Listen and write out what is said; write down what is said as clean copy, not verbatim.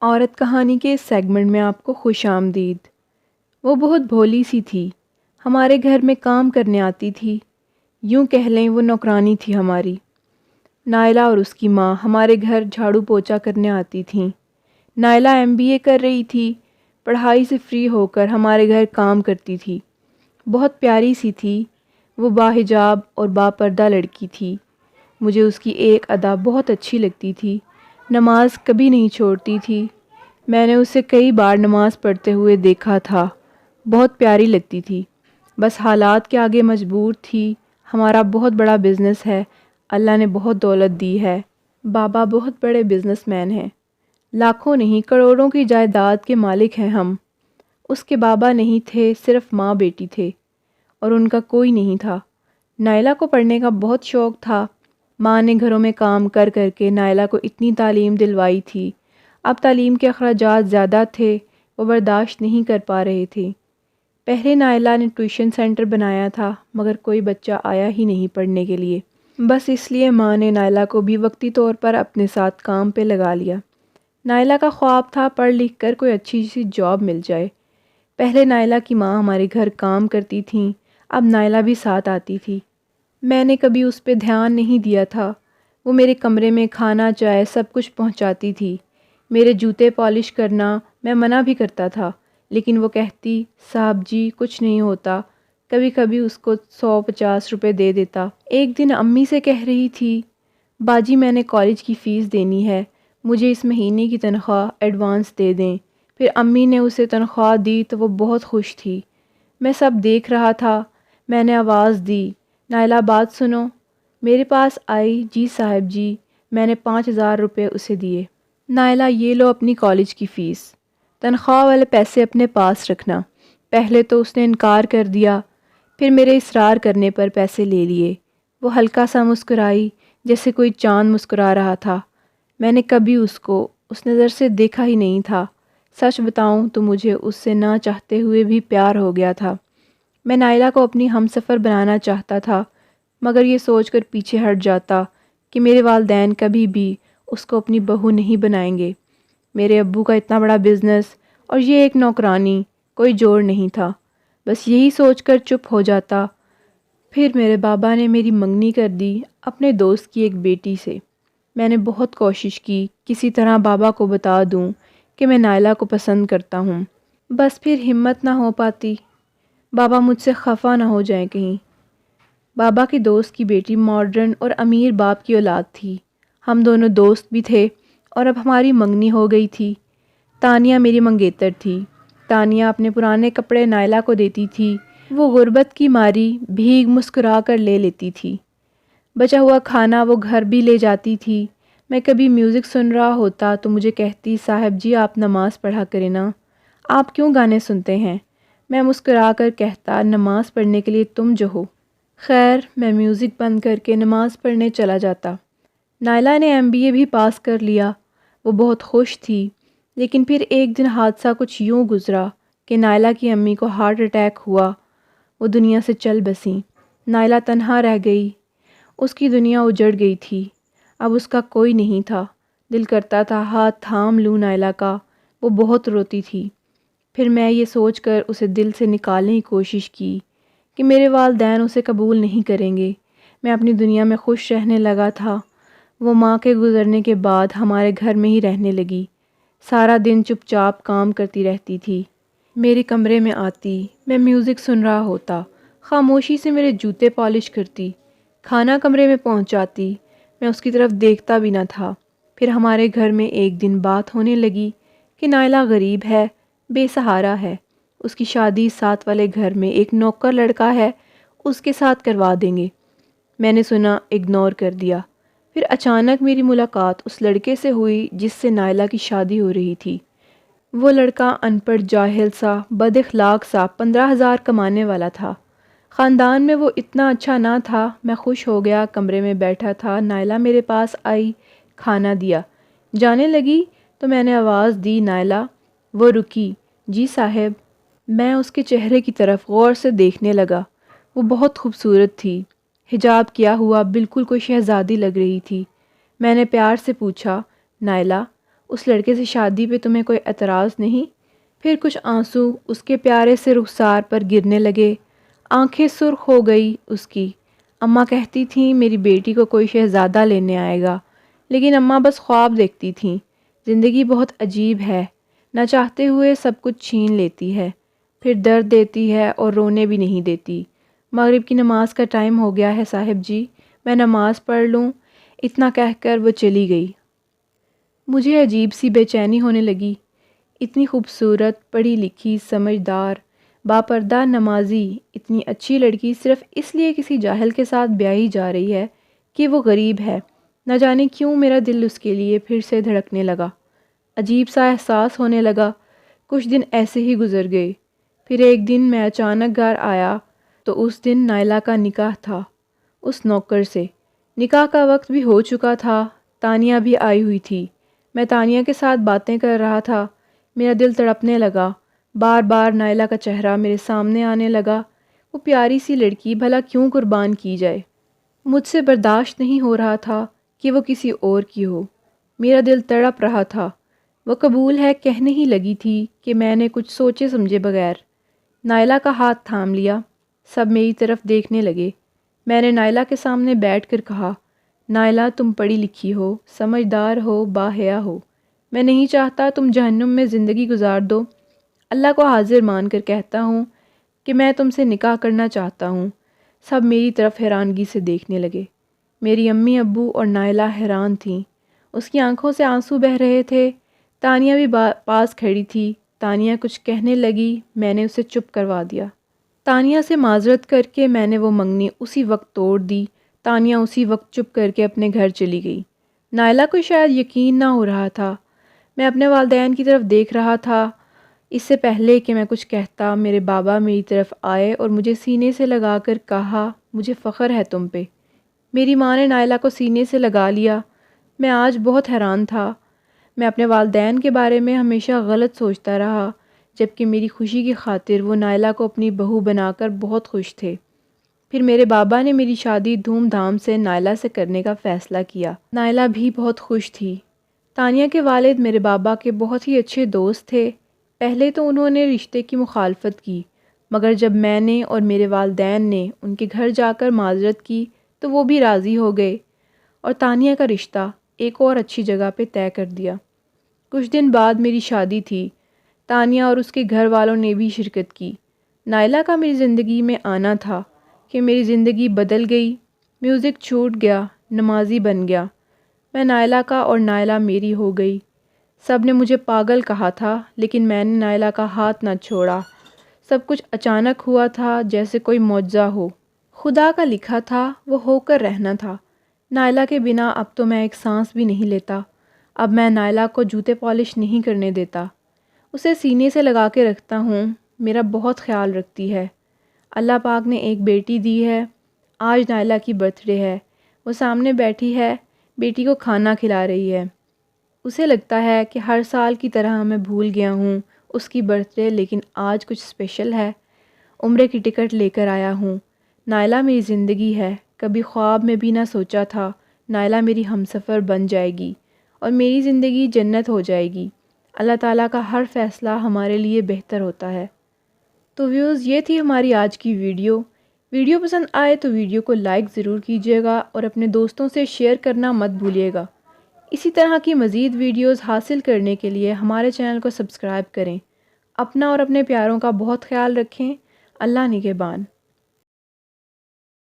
عورت کہانی کے اس سیگمنٹ میں آپ کو خوش آمدید۔ وہ بہت بھولی سی تھی، ہمارے گھر میں کام کرنے آتی تھی، یوں کہہ لیں وہ نوکرانی تھی ہماری۔ نائلہ اور اس کی ماں ہمارے گھر جھاڑو پوچھا کرنے آتی تھیں۔ نائلہ MBA کر رہی تھی، پڑھائی سے فری ہو کر ہمارے گھر کام کرتی تھی۔ بہت پیاری سی تھی، وہ باحجاب اور باپردہ لڑکی تھی۔ مجھے اس کی ایک ادا بہت اچھی لگتی تھی، نماز کبھی نہیں چھوڑتی تھی۔ میں نے اسے کئی بار نماز پڑھتے ہوئے دیکھا تھا، بہت پیاری لگتی تھی، بس حالات کے آگے مجبور تھی۔ ہمارا بہت بڑا بزنس ہے، اللہ نے بہت دولت دی ہے، بابا بہت بڑے بزنس مین ہیں، لاکھوں نہیں کروڑوں کی جائیداد کے مالک ہیں ہم۔ اس کے بابا نہیں تھے، صرف ماں بیٹی تھے اور ان کا کوئی نہیں تھا۔ نائلہ کو پڑھنے کا بہت شوق تھا، ماں نے گھروں میں کام کر کر کے نائلہ کو اتنی تعلیم دلوائی تھی، اب تعلیم کے اخراجات زیادہ تھے، وہ برداشت نہیں کر پا رہے تھے۔ پہلے نائلہ نے ٹیوشن سینٹر بنایا تھا مگر کوئی بچہ آیا ہی نہیں پڑھنے کے لیے، بس اس لیے ماں نے نائلہ کو بھی وقتی طور پر اپنے ساتھ کام پہ لگا لیا۔ نائلہ کا خواب تھا پڑھ لکھ کر کوئی اچھی سی جاب مل جائے۔ پہلے نائلہ کی ماں ہمارے گھر کام کرتی تھیں، اب نائلہ بھی ساتھ آتی تھی۔ میں نے کبھی اس پہ دھیان نہیں دیا تھا، وہ میرے کمرے میں کھانا چائے سب کچھ پہنچاتی تھی۔ میرے جوتے پالش کرنا میں منع بھی کرتا تھا، لیکن وہ کہتی صاحب جی کچھ نہیں ہوتا، کبھی کبھی اس کو 150 روپے دے دیتا۔ ایک دن امی سے کہہ رہی تھی باجی میں نے کالج کی فیس دینی ہے، مجھے اس مہینے کی تنخواہ ایڈوانس دے دیں۔ پھر امی نے اسے تنخواہ دی تو وہ بہت خوش تھی، میں سب دیکھ رہا تھا۔ میں نے آواز دی نائلہ بات سنو، میرے پاس آئی جی صاحب جی، میں نے 5000 روپے اسے دیے۔ نائلہ یہ لو اپنی کالج کی فیس، تنخواہ والے پیسے اپنے پاس رکھنا۔ پہلے تو اس نے انکار کر دیا، پھر میرے اصرار کرنے پر پیسے لے لیے۔ وہ ہلکا سا مسکرائی جیسے کوئی چاند مسکرا رہا تھا۔ میں نے کبھی اس کو اس نظر سے دیکھا ہی نہیں تھا۔ سچ بتاؤں تو مجھے اس سے نہ چاہتے ہوئے بھی پیار ہو گیا تھا۔ میں نائلہ کو اپنی ہمسفر بنانا چاہتا تھا، مگر یہ سوچ کر پیچھے ہٹ جاتا کہ میرے والدین کبھی بھی اس کو اپنی بہو نہیں بنائیں گے۔ میرے ابو کا اتنا بڑا بزنس اور یہ ایک نوکرانی، کوئی جوڑ نہیں تھا، بس یہی سوچ کر چپ ہو جاتا۔ پھر میرے بابا نے میری منگنی کر دی اپنے دوست کی ایک بیٹی سے۔ میں نے بہت کوشش کی کسی طرح بابا کو بتا دوں کہ میں نائلہ کو پسند کرتا ہوں، بس پھر ہمت نہ ہو پاتی، بابا مجھ سے خفا نہ ہو جائیں کہیں۔ بابا کے دوست کی بیٹی ماڈرن اور امیر باپ کی اولاد تھی، ہم دونوں دوست بھی تھے اور اب ہماری منگنی ہو گئی تھی۔ تانیہ میری منگیتر تھی، تانیہ اپنے پرانے کپڑے نائلہ کو دیتی تھی، وہ غربت کی ماری بھیگ مسکرا کر لے لیتی تھی۔ بچا ہوا کھانا وہ گھر بھی لے جاتی تھی۔ میں کبھی میوزک سن رہا ہوتا تو مجھے کہتی صاحب جی آپ نماز پڑھا کریں نا، آپ کیوں گانے سنتے ہیں؟ میں مسکرا کر کہتا نماز پڑھنے کے لیے تم جو ہو۔ خیر میں میوزک بند کر کے نماز پڑھنے چلا جاتا۔ نائلہ نے MBA بھی پاس کر لیا، وہ بہت خوش تھی، لیکن پھر ایک دن حادثہ کچھ یوں گزرا کہ نائلہ کی امی کو ہارٹ اٹیک ہوا، وہ دنیا سے چل بسیں۔ نائلہ تنہا رہ گئی، اس کی دنیا اجڑ گئی تھی، اب اس کا کوئی نہیں تھا۔ دل کرتا تھا ہاتھ تھام لوں نائلہ کا، وہ بہت روتی تھی۔ پھر میں یہ سوچ کر اسے دل سے نکالنے کی کوشش کی کہ میرے والدین اسے قبول نہیں کریں گے۔ میں اپنی دنیا میں خوش رہنے لگا تھا۔ وہ ماں کے گزرنے کے بعد ہمارے گھر میں ہی رہنے لگی، سارا دن چپ چاپ کام کرتی رہتی تھی۔ میرے کمرے میں آتی، میں میوزک سن رہا ہوتا، خاموشی سے میرے جوتے پالش کرتی، کھانا کمرے میں پہنچاتی، میں اس کی طرف دیکھتا بھی نہ تھا۔ پھر ہمارے گھر میں ایک دن بات ہونے لگی کہ نائلہ غریب ہے، بے سہارا ہے، اس کی شادی ساتھ والے گھر میں ایک نوکر لڑکا ہے، اس کے ساتھ کروا دیں گے۔ میں نے سنا، اگنور کر دیا۔ پھر اچانک میری ملاقات اس لڑکے سے ہوئی جس سے نائلہ کی شادی ہو رہی تھی۔ وہ لڑکا ان پڑھ جاہل سا، بد اخلاق سا، 15,000 کمانے والا تھا۔ خاندان میں وہ اتنا اچھا نہ تھا۔ میں خوش ہو گیا، کمرے میں بیٹھا تھا، نائلہ میرے پاس آئی، کھانا دیا، جانے لگی تو میں نے آواز دی نائلہ، وہ رکی، جی صاحب۔ میں اس کے چہرے کی طرف غور سے دیکھنے لگا، وہ بہت خوبصورت تھی، حجاب کیا ہوا بالکل کوئی شہزادی لگ رہی تھی۔ میں نے پیار سے پوچھا نائلہ، اس لڑکے سے شادی پہ تمہیں کوئی اعتراض نہیں؟ پھر کچھ آنسو اس کے پیارے سے رخسار پر گرنے لگے، آنکھیں سرخ ہو گئی اس کی۔ اماں کہتی تھیں میری بیٹی کو کوئی شہزادہ لینے آئے گا، لیکن اماں بس خواب دیکھتی تھیں۔ زندگی بہت عجیب ہے، نہ چاہتے ہوئے سب کچھ چھین لیتی ہے، پھر درد دیتی ہے اور رونے بھی نہیں دیتی۔ مغرب کی نماز کا ٹائم ہو گیا ہے صاحب جی، میں نماز پڑھ لوں؟ اتنا کہہ کر وہ چلی گئی۔ مجھے عجیب سی بے چینی ہونے لگی۔ اتنی خوبصورت، پڑھی لکھی، سمجھدار، باپردہ، نمازی، اتنی اچھی لڑکی صرف اس لیے کسی جاہل کے ساتھ بیاہی جا رہی ہے کہ وہ غریب ہے۔ نہ جانے کیوں میرا دل اس کے لیے پھر سے دھڑکنے لگا، عجیب سا احساس ہونے لگا۔ کچھ دن ایسے ہی گزر گئے، پھر ایک دن میں اچانک گھر آیا تو اس دن نائلہ کا نکاح تھا اس نوکر سے۔ نکاح کا وقت بھی ہو چکا تھا، تانیہ بھی آئی ہوئی تھی۔ میں تانیہ کے ساتھ باتیں کر رہا تھا، میرا دل تڑپنے لگا، بار بار نائلہ کا چہرہ میرے سامنے آنے لگا۔ وہ پیاری سی لڑکی بھلا کیوں قربان کی جائے؟ مجھ سے برداشت نہیں ہو رہا تھا کہ وہ کسی اور کی ہو، میرا دل تڑپ رہا تھا۔ وہ قبول ہے کہنے ہی لگی تھی کہ میں نے کچھ سوچے سمجھے بغیر نائلہ کا ہاتھ تھام لیا۔ سب میری طرف دیکھنے لگے۔ میں نے نائلہ کے سامنے بیٹھ کر کہا، نائلہ تم پڑھی لکھی ہو، سمجھدار ہو، باحیا ہو، میں نہیں چاہتا تم جہنم میں زندگی گزار دو۔ اللہ کو حاضر مان کر کہتا ہوں کہ میں تم سے نکاح کرنا چاہتا ہوں۔ سب میری طرف حیرانگی سے دیکھنے لگے۔ میری امی ابو اور نائلہ حیران تھیں، اس کی آنکھوں سے آنسو بہہ رہے تھے۔ تانیہ بھی پاس کھڑی تھی۔ تانیہ کچھ کہنے لگی، میں نے اسے چپ کروا دیا۔ تانیہ سے معذرت کر کے میں نے وہ منگنی اسی وقت توڑ دی۔ تانیہ اسی وقت چپ کر کے اپنے گھر چلی گئی۔ نائلہ کو شاید یقین نہ ہو رہا تھا۔ میں اپنے والدین کی طرف دیکھ رہا تھا۔ اس سے پہلے کہ میں کچھ کہتا، میرے بابا میری طرف آئے اور مجھے سینے سے لگا کر کہا، مجھے فخر ہے تم پہ۔ میری ماں نے نائلہ کو سینے سے لگا لیا۔ میں آج بہت حیران تھا۔ میں اپنے والدین کے بارے میں ہمیشہ غلط سوچتا رہا، جبکہ میری خوشی کی خاطر وہ نائلہ کو اپنی بہو بنا کر بہت خوش تھے۔ پھر میرے بابا نے میری شادی دھوم دھام سے نائلہ سے کرنے کا فیصلہ کیا۔ نائلہ بھی بہت خوش تھی۔ تانیہ کے والد میرے بابا کے بہت ہی اچھے دوست تھے۔ پہلے تو انہوں نے رشتے کی مخالفت کی، مگر جب میں نے اور میرے والدین نے ان کے گھر جا کر معذرت کی تو وہ بھی راضی ہو گئے اور تانیہ کا رشتہ ایک اور اچھی جگہ پہ طے کر دیا۔ کچھ دن بعد میری شادی تھی۔ تانیہ اور اس کے گھر والوں نے بھی شرکت کی۔ نائلہ کا میری زندگی میں آنا تھا کہ میری زندگی بدل گئی۔ میوزک چھوٹ گیا، نمازی بن گیا۔ میں نائلہ کا اور نائلہ میری ہو گئی۔ سب نے مجھے پاگل کہا تھا، لیکن میں نے نائلہ کا ہاتھ نہ چھوڑا۔ سب کچھ اچانک ہوا تھا، جیسے کوئی معجزہ ہو۔ خدا کا لکھا تھا، وہ ہو کر رہنا تھا۔ نائلہ کے بنا اب تو میں ایک سانس بھی نہیں لیتا۔ اب میں نائلہ کو جوتے پالش نہیں کرنے دیتا، اسے سینے سے لگا کے رکھتا ہوں، میرا بہت خیال رکھتی ہے۔ اللہ پاک نے ایک بیٹی دی ہے۔ آج نائلہ کی برتھ ڈے ہے، وہ سامنے بیٹھی ہے، بیٹی کو کھانا کھلا رہی ہے۔ اسے لگتا ہے کہ ہر سال کی طرح میں بھول گیا ہوں اس کی برتھ ڈے، لیکن آج کچھ اسپیشل ہے۔ عمرے کی ٹکٹ لے کر آیا ہوں۔ نائلہ میری زندگی ہے، کبھی خواب میں بھی نہ سوچا تھا نائلہ میری ہمسفر بن جائے گی اور میری زندگی جنت ہو جائے گی۔ اللہ تعالیٰ کا ہر فیصلہ ہمارے لیے بہتر ہوتا ہے۔ تو ویوز، یہ تھی ہماری آج کی ویڈیو پسند آئے تو ویڈیو کو لائک ضرور کیجیے گا اور اپنے دوستوں سے شیئر کرنا مت بھولیے گا۔ اسی طرح کی مزید ویڈیوز حاصل کرنے کے لیے ہمارے چینل کو سبسکرائب کریں۔ اپنا اور اپنے پیاروں کا بہت خیال رکھیں۔ اللہ نگہبان۔